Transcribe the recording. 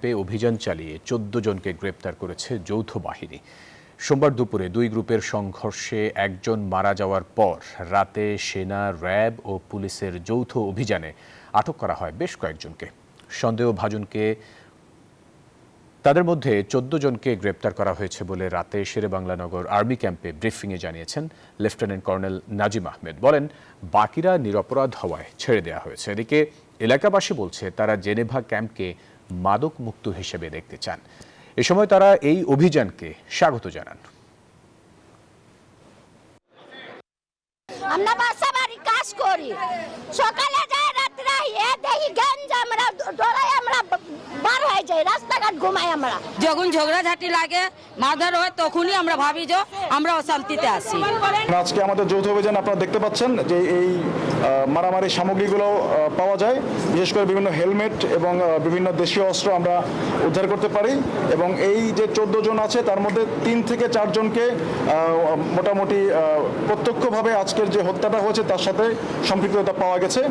ক্যাম্পে অভিযান চালিয়ে ১৪ জনকে গ্রেপ্তার করেছে যৌথ বাহিনী। সোমবার দুপুরে দুই গ্রুপের সংঘর্ষে একজন মারা যাওয়ার পর রাতে সেনা, র্যাব ও পুলিশের যৌথ অভিযানে আটক করা হয় বেশ কয়েকজনকে। সন্দেহভাজনকে তাদের মধ্যে ১৪ জনকে গ্রেপ্তার করা হয়েছে বলে রাতে শেরেবাংলানগর আর্মি ক্যাম্পে ব্রিফিংয়ে জানিয়েছেন লেফটেন্যান্ট কর্নেল নাজিম আহমেদ। বলেন, বাকিরা নিরপরাধ হওয়ায় ছেড়ে দেওয়া হয়েছে। এদিকে এলাকাবাসী বলছে তারা জেনেভা ক্যাম্পকে মাদক মুক্ত হিসেবে দেখতে চান। এ সময় তারা এই অভিযানকে স্বাগত জানান। আমরা বাসা বাড়ি কাজ করি, সকালে যাই রাত্রে দেখি গেঞ্জ আমরা ডরাই, আমরা বার হয়ে যাই, রাস্তাঘাট ঘুমাই। আমরা যখন ঝগড়াঝাটি লাগে মারধর হয় তখনই আমরা ভাবি যে আমরা অশান্তিতে আছি। আজকে আমাদের যৌথ অভিযান আপনারা দেখতে পাচ্ছেন যে এই মারামারি সামগ্রীগুলো পাওয়া যায়, বিশেষ করে বিভিন্ন হেলমেট এবং বিভিন্ন দেশীয় অস্ত্র আমরা উদ্ধার করতে পারি। এবং এই যে ১৪ জন আছে তার মধ্যে ৩ থেকে ৪ জনকে মোটামুটি প্রত্যক্ষভাবে আজকের যে হত্যাটা হয়েছে তার সাথে সম্পৃক্ততা পাওয়া গেছে।